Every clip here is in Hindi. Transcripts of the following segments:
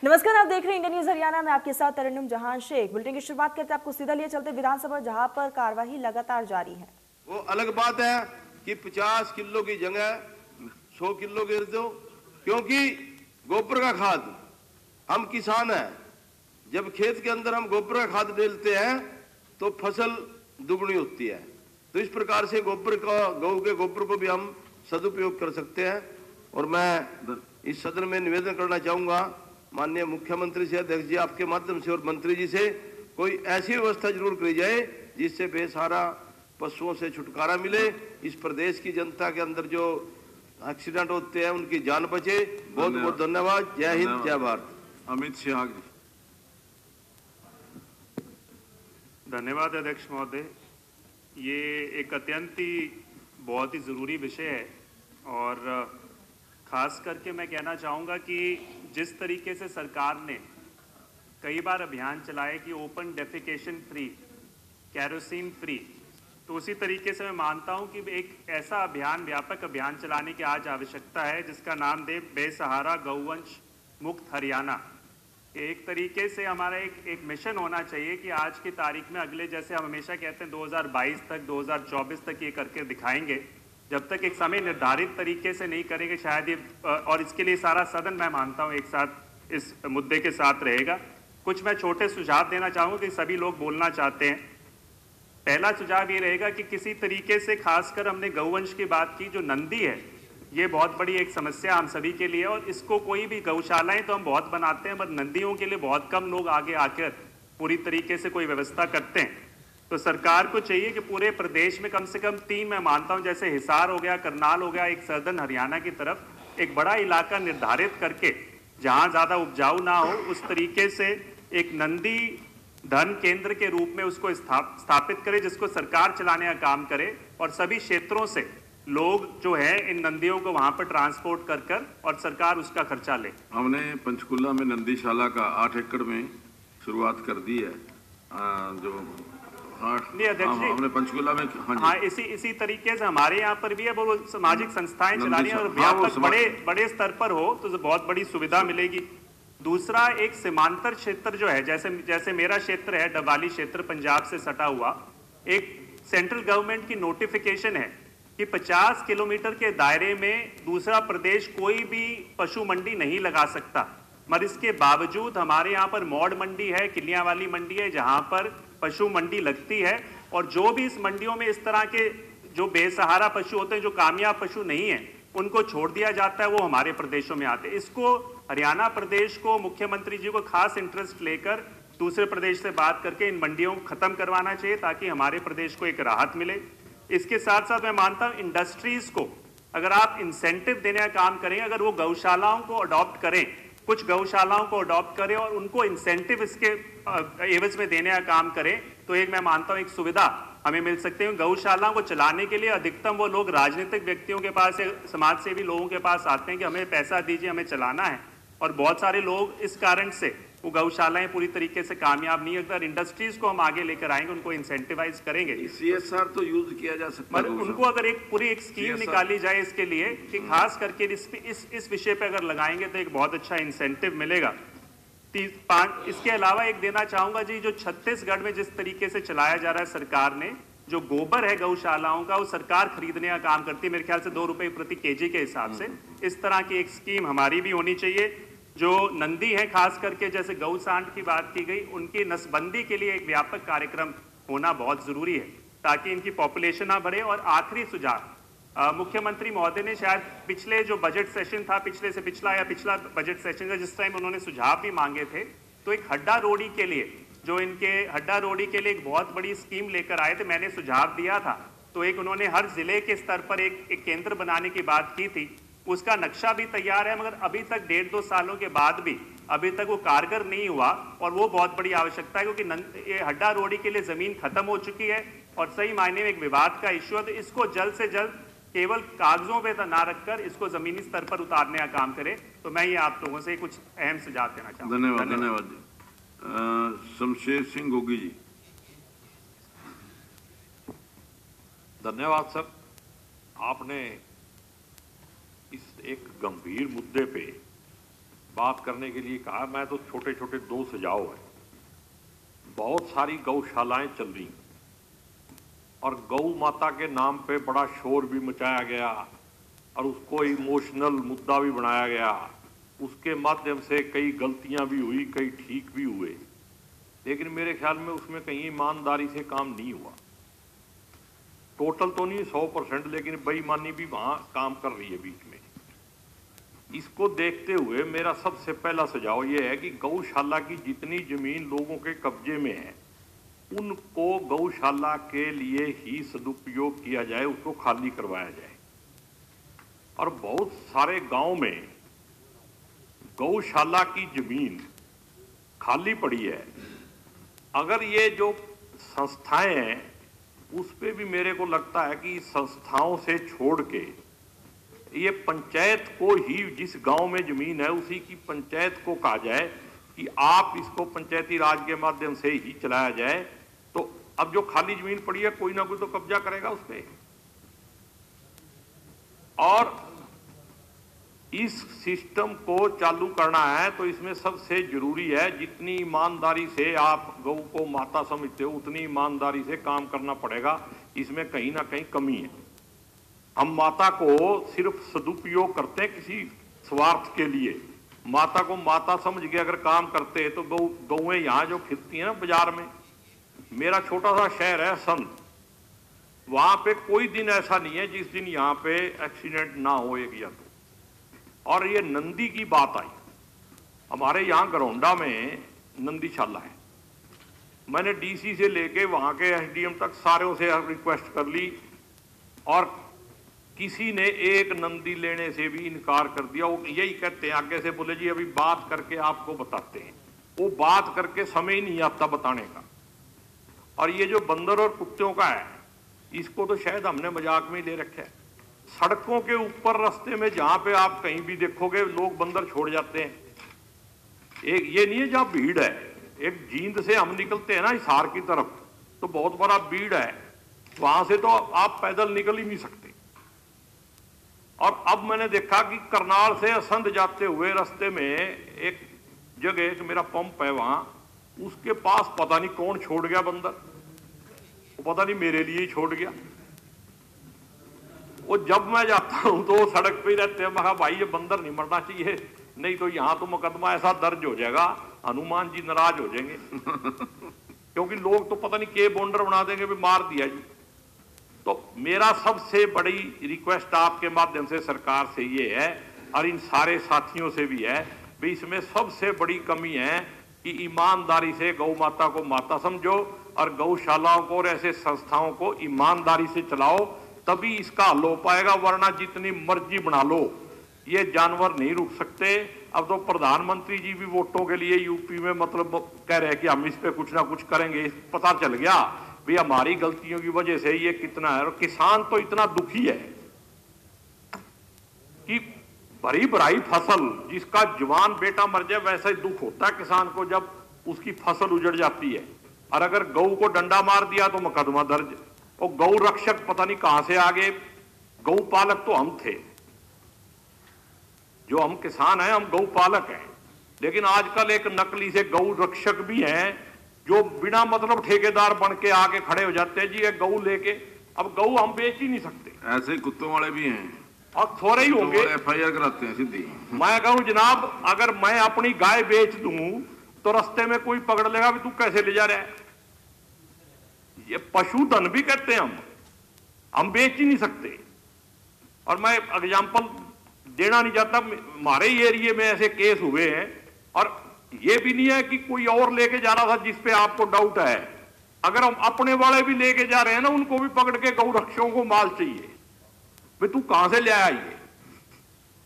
नमस्कार, आप देख रहे हैं इंडिया न्यूज हरियाणा में, आपके साथ तरन्नुम जहां शेख। बुलेटिन की शुरुआत करते हैं आपको सीधा लिए चलते विधानसभा, जहां पर कार्यवाही लगातार जारी है। वो अलग बात है कि 50 किलो की जगह 100 किलो गिर दो, क्योंकि गोबर का खाद, हम किसान हैं, जब खेत के अंदर हम गोबर का खाद डालते हैं तो फसल दुगनी होती है। तो इस प्रकार से गोबर का, गौ के गोबर को भी हम सदुपयोग कर सकते हैं। और मैं इस सदन में निवेदन करना चाहूंगा माननीय मुख्यमंत्री से, अध्यक्ष जी आपके माध्यम से, और मंत्री जी से, कोई ऐसी व्यवस्था जरूर करी जाए जिससे बेसहारा पशुओं से छुटकारा मिले। इस प्रदेश की जनता के अंदर जो एक्सीडेंट होते हैं उनकी जान बचे। बहुत बहुत धन्यवाद। जय हिंद, जय भारत। अमित शाह जी। धन्यवाद अध्यक्ष महोदय। ये एक अत्यंत ही बहुत ही ज़रूरी विषय है और ख़ास करके मैं कहना चाहूँगा कि जिस तरीके से सरकार ने कई बार अभियान चलाए कि open defecation free, kerosene free, तो उसी तरीके से मैं मानता हूँ कि एक ऐसा अभियान, व्यापक अभियान चलाने की आज आवश्यकता है जिसका नाम दे बेसहारा गौवंश मुक्त हरियाणा। एक तरीके से हमारा एक मिशन होना चाहिए कि आज की तारीख में, अगले, जैसे हम हमेशा कहते हैं 2022 तक, 2024 तक ये करके दिखाएंगे, जब तक एक समय निर्धारित तरीके से नहीं करेंगे शायद ये, और इसके लिए सारा सदन मैं मानता हूँ एक साथ इस मुद्दे के साथ रहेगा। कुछ मैं छोटे सुझाव देना चाहूँगा कि सभी लोग बोलना चाहते हैं। पहला सुझाव ये रहेगा कि किसी तरीके से, खासकर हमने गौवंश की बात की, जो नंदी है ये बहुत बड़ी एक समस्या हम सभी के लिए, और इसको कोई भी गौशालाएं तो हम बहुत बनाते हैं, पर नंदियों के लिए बहुत कम लोग आगे आकर पूरी तरीके से कोई व्यवस्था करते हैं। तो सरकार को चाहिए कि पूरे प्रदेश में कम से कम 3, मैं मानता हूं, जैसे हिसार हो गया, करनाल हो गया, एक सर्दन हरियाणा की तरफ एक बड़ा इलाका निर्धारित करके जहां ज़्यादा उपजाऊ ना हो, उस तरीके से एक नंदी धन केंद्र के रूप में उसको स्थापित करे, जिसको सरकार चलाने का काम करे, और सभी क्षेत्रों से लोग जो है इन नंदियों को वहां पर ट्रांसपोर्ट कर और सरकार उसका खर्चा ले। हमने पंचकुला में नंदीशाला का 8 एकड़ में शुरुआत कर दी है। जो नहीं अध्यक्ष जी, हमने पंचकुला में, हाँ, इसी तरीके से हमारे यहाँ पर भी है, वो सामाजिक संस्थाएं चला रही हैं, और व्यापक बड़े स्तर पर हो तो बहुत बड़ी सुविधा मिलेगी। दूसरा, एक सीमांतर क्षेत्र जो है, जैसे मेरा क्षेत्र है, डबवाली क्षेत्र, पंजाब से सटा हुआ, एक सेंट्रल गवर्नमेंट की नोटिफिकेशन है कि 50 किलोमीटर के दायरे में दूसरा प्रदेश कोई भी पशु मंडी नहीं लगा सकता, मगर इसके बावजूद हमारे यहाँ पर मौड़ मंडी है, किलियां वाली मंडी है, जहाँ पर पशु मंडी लगती है, और जो भी इस मंडियों में इस तरह के जो बेसहारा पशु होते हैं, जो कामयाब पशु नहीं है, उनको छोड़ दिया जाता है, वो हमारे प्रदेशों में आते हैं। इसको हरियाणा प्रदेश को, मुख्यमंत्री जी को खास इंटरेस्ट लेकर दूसरे प्रदेश से बात करके इन मंडियों को खत्म करवाना चाहिए, ताकि हमारे प्रदेश को एक राहत मिले। इसके साथ साथ मैं मानता हूँ इंडस्ट्रीज को अगर आप इंसेंटिव देने का काम करें, अगर वो गौशालाओं को अडॉप्ट करें, कुछ गौशालाओं को अडॉप्ट करें और उनको इंसेंटिव इसके एवज में देने का काम करें, तो एक मैं मानता हूँ एक सुविधा हमें मिल सकती है। गौशालाओं को चलाने के लिए अधिकतम वो लोग राजनीतिक व्यक्तियों के पास, समाज सेवी लोगों के पास आते हैं कि हमें पैसा दीजिए, हमें चलाना है, और बहुत सारे लोग इस कारण से वो गौशालाएं पूरी तरीके से कामयाब नहीं। अगर इंडस्ट्रीज को हम आगे लेकर आएंगे, उनको इंसेंटिवाइज करेंगे, CSR तो यूज किया जा सकता है, उनको अगर एक पूरी एक स्कीम निकाली जाए इसके लिए कि खास करके इस विषय पे अगर लगाएंगे तो एक बहुत अच्छा इंसेंटिव मिलेगा। 5 इसके अलावा एक देना चाहूंगा जी, जो छत्तीसगढ़ में जिस तरीके से चलाया जा रहा है, सरकार ने जो गोबर है गौशालाओं का, वो सरकार खरीदने का काम करती है, मेरे ख्याल से 2 रुपए प्रति केजी के हिसाब से। इस तरह की एक स्कीम हमारी भी होनी चाहिए। जो नंदी है, खास करके जैसे गौ सांड की बात की गई, उनकी नसबंदी के लिए एक व्यापक कार्यक्रम होना बहुत जरूरी है, ताकि इनकी पॉपुलेशन ना बढ़े। और आखिरी सुझाव, मुख्यमंत्री महोदय ने शायद पिछले जो बजट सेशन था, पिछला बजट सेशन था, जिस टाइम उन्होंने सुझाव भी मांगे थे, तो एक हड्डा रोड़ी के लिए, जो इनके हड्डा रोड़ी के लिए एक बहुत बड़ी स्कीम लेकर आए थे, मैंने सुझाव दिया था। तो एक उन्होंने हर जिले के स्तर पर एक केंद्र बनाने की बात की थी, उसका नक्शा भी तैयार है, मगर अभी तक 1.5-2 सालों के बाद भी अभी तक वो कारगर नहीं हुआ, और वो बहुत बड़ी आवश्यकता है, क्योंकि ये हड्डा रोड़ी के लिए जमीन खत्म हो चुकी है और सही मायने में एक विवाद का इश्यू है। तो इसको जल्द से जल्द केवल कागजों पे ना रखकर इसको जमीनी स्तर पर उतारने का काम करे। तो मैं ये आप लोगों से कुछ अहम सुझाव देना चाहूँगा। धन्यवाद जी। शमशेर सिंह गोगी जी। धन्यवाद सर। आपने इस एक गंभीर मुद्दे पे बात करने के लिए कहा। मैं तो छोटे छोटे 2 सुझाव हैं। बहुत सारी गौशालाएं चल रही और गौ माता के नाम पे बड़ा शोर भी मचाया गया और उसको इमोशनल मुद्दा भी बनाया गया। उसके माध्यम से कई गलतियां भी हुई, कई ठीक भी हुए, लेकिन मेरे ख्याल में उसमें कहीं ईमानदारी से काम नहीं हुआ। टोटल तो नहीं 100%, लेकिन बेईमानी भी वहां काम कर रही है बीच में। इसको देखते हुए मेरा सबसे पहला सुझाव ये है कि गौशाला की जितनी जमीन लोगों के कब्जे में है उनको गौशाला के लिए ही सदुपयोग किया जाए, उसको खाली करवाया जाए। और बहुत सारे गांव में गौशाला की जमीन खाली पड़ी है। अगर ये जो संस्थाएं हैं उस पे भी मेरे को लगता है कि संस्थाओं से छोड़ के ये पंचायत को ही, जिस गांव में जमीन है उसी की पंचायत को कहा जाए कि आप इसको पंचायती राज के माध्यम से ही चलाया जाए। तो अब जो खाली जमीन पड़ी है कोई ना कोई तो कब्जा करेगा उस पे। और इस सिस्टम को चालू करना है तो इसमें सबसे जरूरी है, जितनी ईमानदारी से आप गौ को माता समझते हो उतनी ईमानदारी से काम करना पड़ेगा। इसमें कहीं ना कहीं कमी है। हम माता को सिर्फ सदुपयोग करते हैं किसी स्वार्थ के लिए। माता को माता समझ के अगर काम करते हैं तो गौएं यहाँ जो फिरती हैं ना बाजार में, मेरा छोटा सा शहर है संत, वहां पे कोई दिन ऐसा नहीं है जिस दिन यहाँ पे एक्सीडेंट ना हो एक या दो। और ये नंदी की बात आई, हमारे यहाँ गरौंडा में नंदीशाला है। मैंने डीसी से लेके वहां के एसडीएम तक सारों से रिक्वेस्ट कर ली और किसी ने एक नंदी लेने से भी इनकार कर दिया। वो यही कहते हैं आगे से, बोले जी अभी बात करके आपको बताते हैं। वो बात करके समय ही नहीं आता बताने का। और ये जो बंदर और कुत्तों का है, इसको तो शायद हमने मजाक में ही ले रखा है। सड़कों के ऊपर रास्ते में जहां पे आप कहीं भी देखोगे लोग बंदर छोड़ जाते हैं। एक ये नहीं है जहां भीड़ है, एक जींद से हम निकलते हैं ना हिसार की तरफ, तो बहुत बड़ा भीड़ है, वहां से तो आप पैदल निकल ही नहीं सकते। और अब मैंने देखा कि करनाल से असंध जाते हुए रास्ते में एक जगह, एक मेरा पंप है वहां, उसके पास पता नहीं कौन छोड़ गया बंदर, वो पता नहीं मेरे लिए ही छोड़ गया। वो जब मैं जाता हूं तो सड़क पे ही रहते हैं। मैं कहा भाई ये बंदर नहीं मरना चाहिए, नहीं तो यहां तो मुकदमा ऐसा दर्ज हो जाएगा, हनुमान जी नाराज हो जाएंगे क्योंकि लोग तो पता नहीं के बॉन्डर बना देंगे भी मार दिया जी। तो मेरा सबसे बड़ी रिक्वेस्ट आपके माध्यम से सरकार से ये है और इन सारे साथियों से भी है भी, इसमें सबसे बड़ी कमी है कि ईमानदारी से गौ माता को माता समझो और गौशालाओं को और ऐसे संस्थाओं को ईमानदारी से चलाओ, तभी इसका हल हो पाएगा। वरना जितनी मर्जी बना लो, ये जानवर नहीं रुक सकते। अब तो प्रधानमंत्री जी भी वोटों के लिए यूपी में मतलब कह रहे हैं कि हम इस पे कुछ ना कुछ करेंगे। पता चल गया भी हमारी गलतियों की वजह से ये कितना है। और किसान तो इतना दुखी है कि भरी भराई फसल, जिसका जवान बेटा मर जाए वैसा ही दुख होता है किसान को जब उसकी फसल उजड़ जाती है। और अगर गौ को डंडा मार दिया तो मुकदमा दर्ज। और गौ रक्षक पता नहीं कहां से आ गए, गौ पालक तो हम थे, जो हम किसान हैं हम गौ पालक हैं, लेकिन आजकल एक नकली से गौ रक्षक भी हैं जो बिना मतलब ठेकेदार बन के आके खड़े हो जाते हैं जी ये गऊ लेके। अब गऊ हम बेच ही नहीं सकते। ऐसे कुत्तों वाले भी हैं और थोड़े ही होंगे, FIR कराते हैं सीधी। मैं कहूं जनाब, अगर मैं अपनी गाय बेच दूं तो रास्ते में कोई पकड़ लेगा भी तू कैसे ले जा रहा है। ये पशुधन भी कहते हैं हम बेच ही नहीं सकते। और मैं एग्जाम्पल देना नहीं चाहता, हमारे ही एरिए में ऐसे केस हुए हैं। और ये भी नहीं है कि कोई और लेके जा रहा था जिसपे आपको डाउट है। अगर हम अपने वाले भी लेके जा रहे हैं ना, उनको भी पकड़ के गौ रक्षकों को माल चाहिए भाई, तू कहां से ले आया।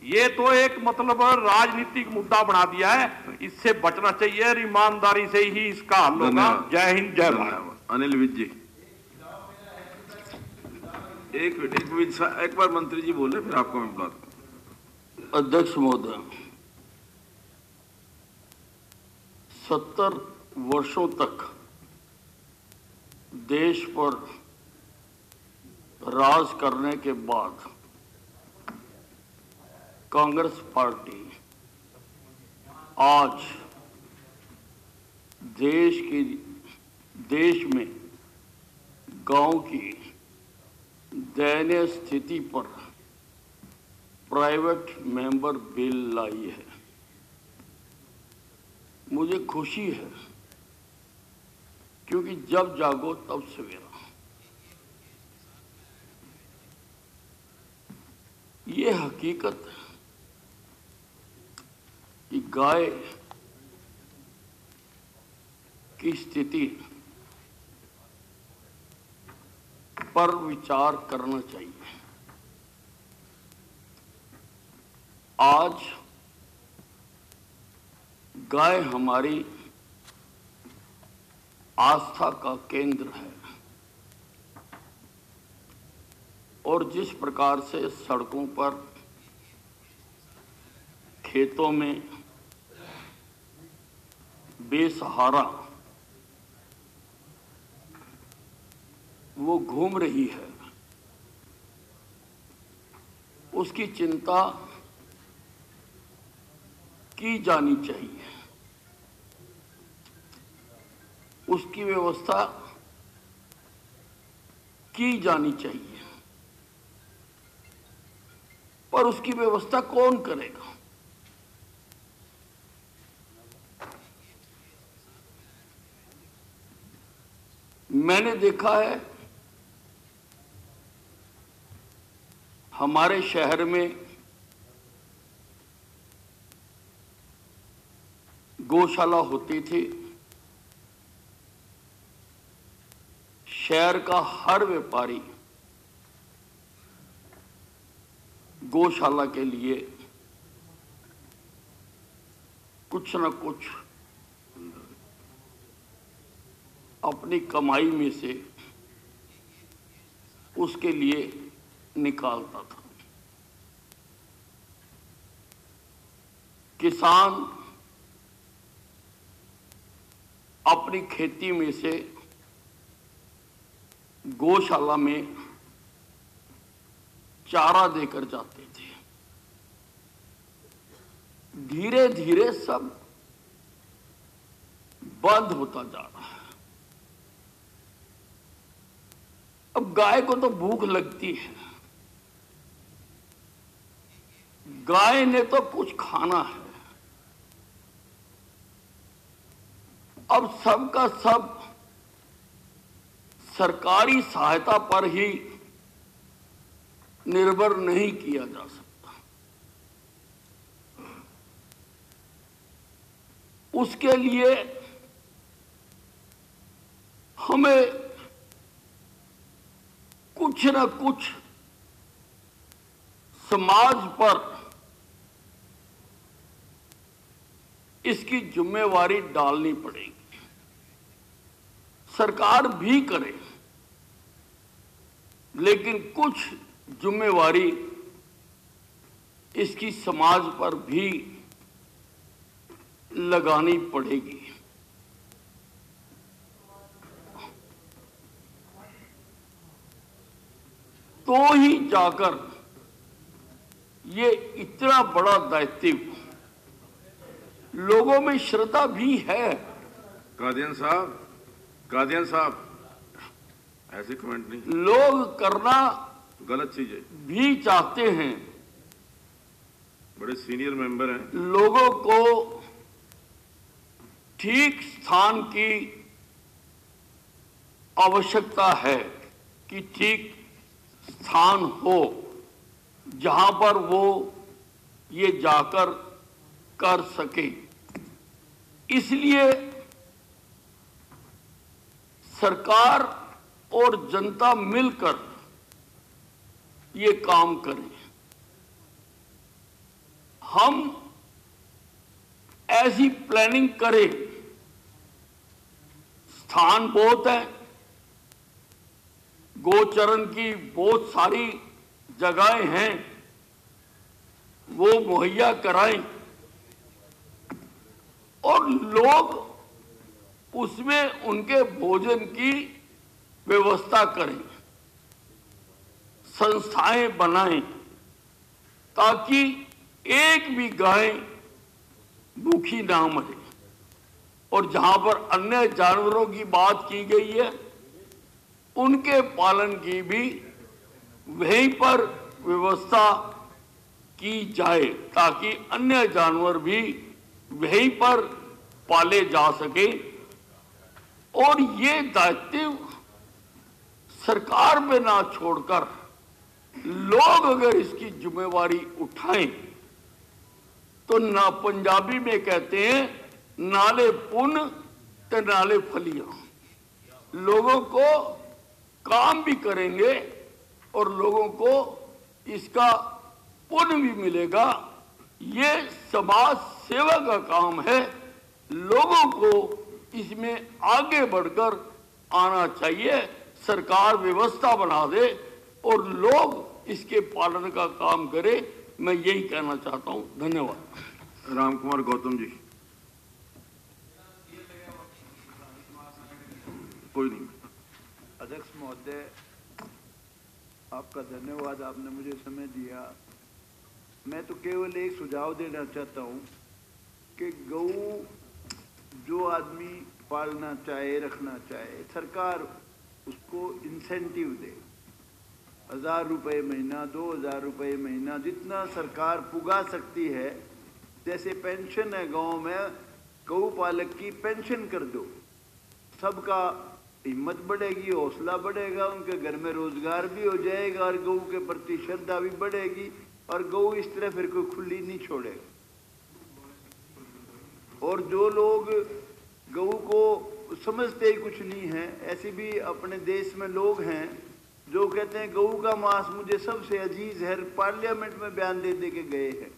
ये तो एक मतलब राजनीतिक मुद्दा बना दिया है, इससे बचना चाहिए और ईमानदारी से ही इसका हल होगा। जय हिंद, जय भारत। अनिल विज जी, एक मिनट, एक बार मंत्री जी बोले फिर आपको मैं बुलाता हूं। अध्यक्ष महोदय, 70 वर्षों तक देश पर राज करने के बाद कांग्रेस पार्टी आज देश में गांव की दयनीय स्थिति पर प्राइवेट मेंबर बिल लाई है। मुझे खुशी है, क्योंकि जब जागो तब सवेरा। ये हकीकत है कि गाय की स्थिति पर विचार करना चाहिए। आज गाय हमारी आस्था का केंद्र है और जिस प्रकार से सड़कों पर, खेतों में बेसहारा वो घूम रही है, उसकी चिंता की जानी चाहिए, उसकी व्यवस्था की जानी चाहिए। पर उसकी व्यवस्था कौन करेगा? मैंने देखा है हमारे शहर में गौशाला होती थी। शहर का हर व्यापारी गौशाला के लिए कुछ न कुछ अपनी कमाई में से उसके लिए निकालता था। किसान अपनी खेती में से गौशाला में चारा देकर जाते थे। धीरे धीरे सब बंद होता जा रहा है। अब गाय को तो भूख लगती है, गाय ने तो कुछ खाना है। अब सबका सब सरकारी सहायता पर ही निर्भर नहीं किया जा सकता। उसके लिए हमें कुछ न कुछ समाज पर इसकी जिम्मेवारी डालनी पड़ेगी। सरकार भी करे, लेकिन कुछ जिम्मेवारी इसकी समाज पर भी लगानी पड़ेगी। तो ही जाकर ये इतना बड़ा दायित्व, लोगों में श्रद्धा भी है। कादियान साहब ऐसे कमेंट नहीं, लोग करना गलत चीज है, भी चाहते हैं। बड़े सीनियर मेंबर हैं। लोगों को ठीक स्थान की आवश्यकता है कि ठीक स्थान हो जहां पर वो ये जाकर कर सके। इसलिए सरकार और जनता मिलकर ये काम करें। हम ऐसी प्लानिंग करें, स्थान बहुत है, गोचरण की बहुत सारी जगहें हैं, वो मुहैया कराएं और लोग उसमें उनके भोजन की व्यवस्था करें, संस्थाएं बनाएं, ताकि एक भी गाय भूखी ना मरे, और जहां पर अन्य जानवरों की बात की गई है उनके पालन की भी वहीं पर व्यवस्था की जाए, ताकि अन्य जानवर भी वहीं पर पाले जा सके। और ये दायित्व सरकार पे ना छोड़कर लोग अगर इसकी जिम्मेवारी उठाएं तो ना, पंजाबी में कहते हैं नाले पुन ते नाले फलियां, लोगों को काम भी करेंगे और लोगों को इसका पुण्य भी मिलेगा। ये समाज सेवा का काम है, लोगों को इसमें आगे बढ़कर आना चाहिए। सरकार व्यवस्था बना दे और लोग इसके पालन का काम करे, मैं यही कहना चाहता हूं। धन्यवाद। राम कुमार गौतम जी। कोई नहीं। अध्यक्ष महोदय, आपका धन्यवाद, आपने मुझे समय दिया। मैं तो केवल एक सुझाव देना चाहता हूं कि गऊ जो आदमी पालना चाहे, रखना चाहे, सरकार उसको इंसेंटिव दे। 1000 रुपये महीना, 2000 रुपये महीना, जितना सरकार पुगा सकती है। जैसे पेंशन है गांव में, गऊ पालक की पेंशन कर दो, सबका हिम्मत बढ़ेगी, हौसला बढ़ेगा, उनके घर में रोजगार भी हो जाएगा और गऊ के प्रति श्रद्धा भी बढ़ेगी और गऊ इस तरह फिर कोई खुली नहीं छोड़ेगा। और जो लोग गऊ को समझते ही कुछ नहीं है, ऐसे भी अपने देश में लोग हैं जो कहते हैं गऊ का मांस मुझे सबसे अजीज है, पार्लियामेंट में बयान दे दे के गए हैं।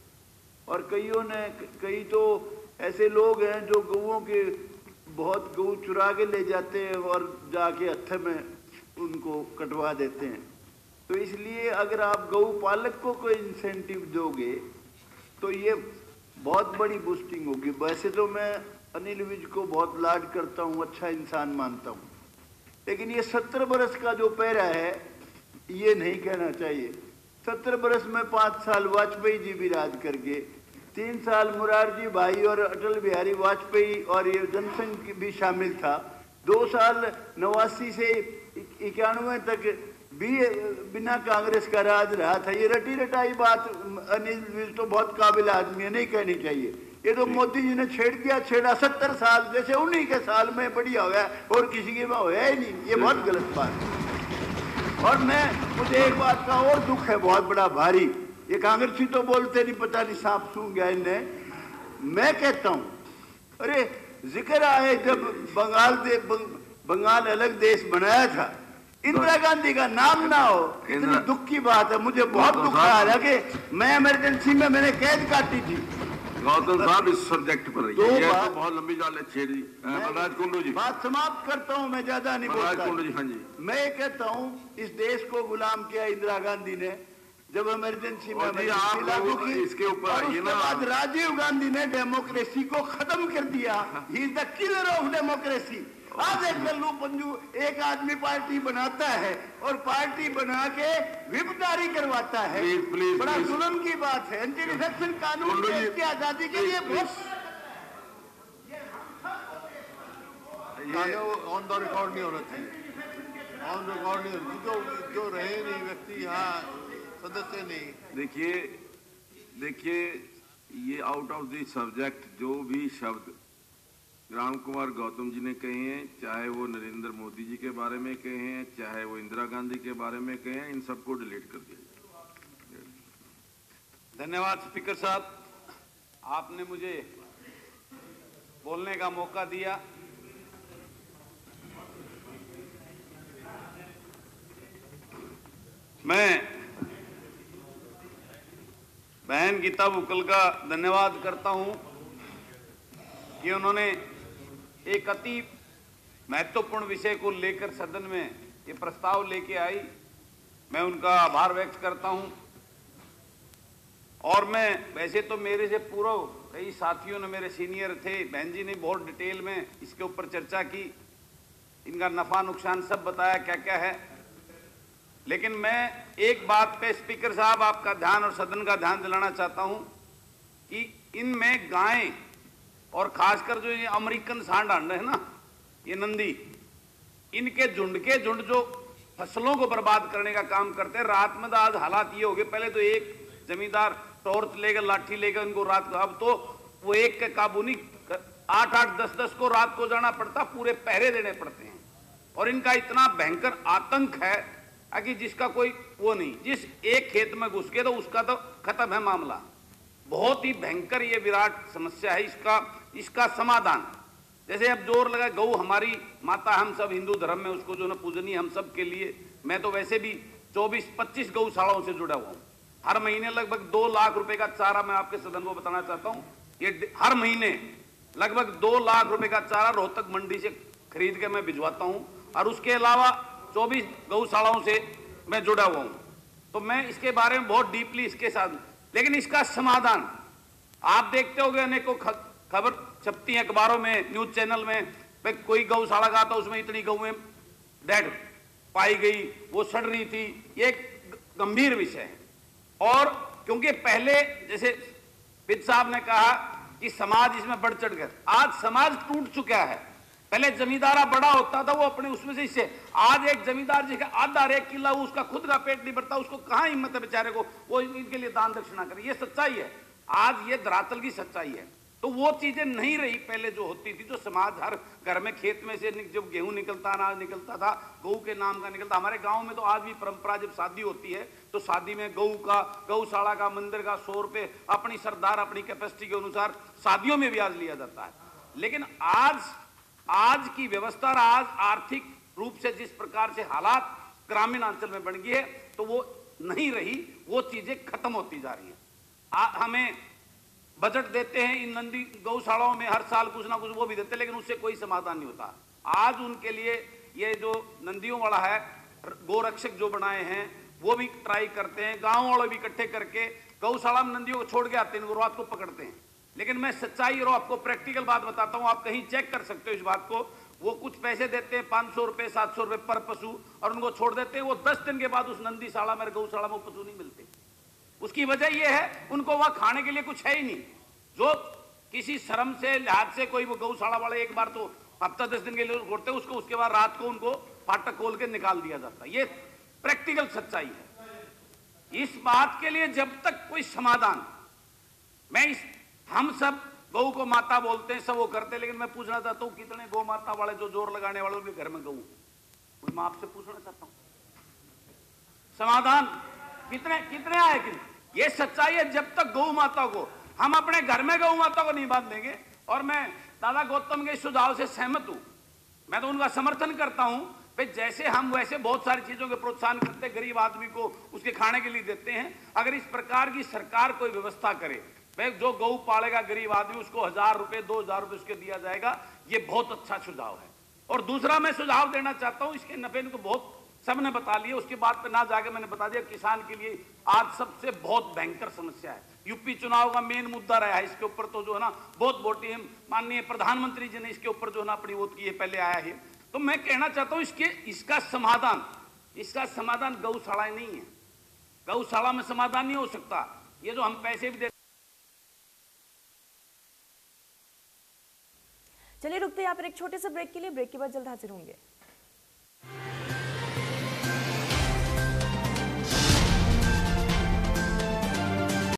और कई तो ऐसे लोग हैं जो गऊओं के बहुत गऊ चुरा के ले जाते हैं और जाके हत्थे में उनको कटवा देते हैं। तो इसलिए अगर आप गऊ पालक को कोई इंसेंटिव दोगे तो ये बहुत बड़ी बूस्टिंग होगी। वैसे तो मैं अनिल विज को बहुत लाड करता हूँ, अच्छा इंसान मानता हूँ, लेकिन ये 17 बरस का जो पैरा है ये नहीं कहना चाहिए। 17 बरस में 5 साल वाजपेयी जी भी राज करके, 3 साल मुरारजी भाई और अटल बिहारी वाजपेयी और ये जनसंघ भी शामिल था, 2 साल 89 से 91 तक भी बिना कांग्रेस का राज रहा था। ये रटी रटाई बात अनिल विज तो बहुत काबिल आदमी है, नहीं कहनी चाहिए। ये तो मोदी जी ने छेड़ा 70 साल, जैसे उन्हीं के साल में बढ़िया होया और किसी के में होया ही नहीं। ये बहुत गलत बात है। और मुझे एक बात का और दुख है बहुत बड़ा भारी, ये कांग्रेसी तो बोलते नहीं, पता नहीं सांप सूंघ गया इन्हें। मैं कहता हूँ, अरे जिक्र आए जब बंगाल अलग देश बनाया था, इंदिरा गांधी का नाम ना हो, इतनी दुख की बात है। मुझे बहुत दुख आ रहा है कि मैं इमरजेंसी में मैंने कैद काटी थी। गौतम साहब इस सब्जेक्ट पर रहिए, ये तो बहुत लंबी जाल है। छेड़ी बलराज कुंडू जी, बात समाप्त करता हूँ, मैं ज्यादा नहीं बोलता। कुंडू जी, हाँ जी। मैं ये कहता हूँ इस देश को गुलाम किया इंदिरा गांधी ने जब इमरजेंसी में लागू की, इसके ऊपर आइए ना। बाद राजीव गांधी ने डेमोक्रेसी को खत्म कर दिया। He is the killer of democracy. आज एक लल्लू पंजू एक आदमी पार्टी बनाता है और पार्टी बना के व्हिप जारी करवाता है। प्लीज, बड़ा जुल्म की बात है। एंटी डिफेक्शन कानून देश की आजादी के लिए बहुत ऑन द रिकॉर्ड नहीं होना चाहिए, ऑन रिकॉर्ड नहीं होना, जो रहे नहीं व्यक्ति यहाँ सदस्य नहीं। देखिए ये आउट ऑफ द सब्जेक्ट जो भी शब्द राम कुमार गौतम जी ने कहे हैं, चाहे वो नरेंद्र मोदी जी के बारे में कहे हैं, चाहे वो इंदिरा गांधी के बारे में कहे हैं, इन सबको डिलीट कर दिया। धन्यवाद स्पीकर साहब, आपने मुझे बोलने का मौका दिया। मैं बहन गीता बुक्कल का धन्यवाद करता हूं कि उन्होंने एक अति महत्वपूर्ण विषय को लेकर सदन में ये प्रस्ताव लेके आई। मैं उनका आभार व्यक्त करता हूं। और मैं वैसे तो मेरे से पूर्व कई साथियों ने, मेरे सीनियर थे, बहन जी ने बहुत डिटेल में इसके ऊपर चर्चा की, इनका नफा नुकसान सब बताया क्या क्या है। लेकिन मैं एक बात पे स्पीकर साहब आपका ध्यान और सदन का ध्यान दिलाना चाहता हूं कि इनमें गायें और खासकर जो ये अमेरिकन सांड है ना, ये नंदी, इनके झुंड जो फसलों को बर्बाद करने का काम करते हैं। रात में तो आज हालात ये हो गए, पहले तो एक जमींदार टॉर्च लेकर लाठी लेकर इनको रात को, अब तो वो एक के काबू नहीं, 8-8 10-10 को रात को जाना पड़ता, पूरे पहरे देने पड़ते हैं। और इनका इतना भयंकर आतंक है कि जिसका कोई वो नहीं, जिस एक खेत में घुस के तो उसका तो खत्म है मामला। बहुत ही भयंकर ये विराट समस्या है। इसका समाधान, जैसे अब जोर लगा गौ हमारी माता, हम सब हिंदू धर्म में उसको जो ना पूजनीय हम सब के लिए। मैं तो वैसे भी 24-25 गौशालाओं से जुड़ा हुआ हूँ। हर महीने लगभग 2 लाख रुपए का चारा, मैं आपके सदन को बताना चाहता हूँ, ये हर महीने लगभग 2 लाख रुपए का चारा रोहतक मंडी से खरीद के मैं भिजवाता हूँ। और उसके अलावा 24 गौशालाओं से मैं जुड़ा हुआ हूँ। तो मैं इसके बारे में बहुत डीपली इसके साथ, लेकिन इसका समाधान आप देखते होंगे, अनेकों खबर छपती है अखबारों में, न्यूज चैनल में, कोई गौशाला का था उसमें इतनी गौएं डेड पाई गई, वो सड़ रही थी। ये एक गंभीर विषय है। और क्योंकि पहले जैसे पित साहब ने कहा कि समाज इसमें बढ़ चढ़ गया, आज समाज टूट चुका है। पहले जमींदारा बड़ा होता था, वो अपने उसमें से इससे, आज एक जमींदार जी का आधा 1 किला, उसका खुद का पेट नहीं भरता, उसको कहां हिम्मत है बेचारे को वो इनके लिए दान दक्षिणा करे। ये सच्चाई है, आज ये धरातल की सच्चाई है। तो वो चीजें नहीं रही पहले जो होती थी, जो समाज हर घर में खेत में से जब गेहूं निकलता, अनाज निकलता था, गऊ के नाम का निकलता। हमारे गांव में तो आज भी परंपरा, जब शादी होती है तो शादी में गौशाला का, मंदिर का 100 रुपए अपनी सरदार अपनी कैपेसिटी के अनुसार शादियों में ब्याज लिया जाता है। लेकिन आज की व्यवस्था, आज आर्थिक रूप से जिस प्रकार से हालात ग्रामीण अंचल में बन गई है, तो वो नहीं रही, वो चीजें खत्म होती जा रही है। हमें बजट देते हैं इन नंदी गौशालाओं में, हर साल कुछ ना कुछ वो भी देते हैं, लेकिन उससे कोई समाधान नहीं होता। आज उनके लिए ये जो नंदियों वाला है, गोरक्षक जो बनाए हैं, वो भी ट्राई करते हैं, गांव वाले भी इकट्ठे करके गौशाला में नंदियों को छोड़ के आते हैं, इनको रात को पकड़ते हैं। लेकिन मैं सच्चाई और आपको प्रैक्टिकल बात बताता हूं, आप कहीं चेक कर सकते हो इस बात को। वो कुछ पैसे देते हैं, 500 रुपए 700 रुपए पर पशु, और उनको छोड़ देते हैं। वो 10 दिन के बाद उस नंदीशाला में, गौशाला में पशु नहीं मिलते। उसकी वजह यह है, उनको वहां खाने के लिए कुछ है ही नहीं। जो किसी शर्म से, लिहाज से कोई वो गौशाला वाले एक बार तो हफ्ता 10 दिन के लिए छोड़ते उसको, उसके बाद रात को उनको फाटक खोल के निकाल दिया जाता है। ये प्रैक्टिकल सच्चाई है। इस बात के लिए जब तक कोई समाधान, हम सब गौ को माता बोलते हैं, सब वो करते हैं, लेकिन मैं पूछना चाहता हूं कितने गौ माता वाले जो जोर लगाने वाले उनके घर में गऊ, मैं आपसे पूछना चाहता हूं समाधान कितने आए कि ये सच्चाई है। जब तक गौ माता को हम अपने घर में गौ माता को नहीं बांध देंगे, और मैं दादा गौतम के सुझाव से सहमत हूं, मैं तो उनका समर्थन करता हूं। जैसे हम वैसे बहुत सारी चीजों के प्रोत्साहन करते हैं, गरीब आदमी को उसके खाने के लिए देते हैं। अगर इस प्रकार की सरकार कोई व्यवस्था करे, जो गौ पालेगा गरीब आदमी, उसको 1000 रुपए 2000 रुपए उसके दिया जाएगा, ये बहुत अच्छा सुझाव है। और दूसरा मैं सुझाव देना चाहता हूं, इसके नफे को बहुत सबने बता लिए, उसके बाद पे ना जाके मैंने बता दिया, किसान के लिए आज सबसे बहुत भयंकर समस्या है। यूपी चुनाव का मेन मुद्दा रहा है, इसके ऊपर तो जो है ना बहुत वोटिंग, माननीय प्रधानमंत्री जी ने इसके ऊपर जो है ना अपनी वोट की है, पहले आया है। तो मैं कहना चाहता हूं इसका समाधान गौशालाएं नहीं है। गौशाला में समाधान नहीं हो सकता। ये जो हम पैसे भी देते, चलिए रुकते हैं यहाँ पर एक छोटे से ब्रेक के लिए। ब्रेक के बाद जल्द हाजिर होंगे।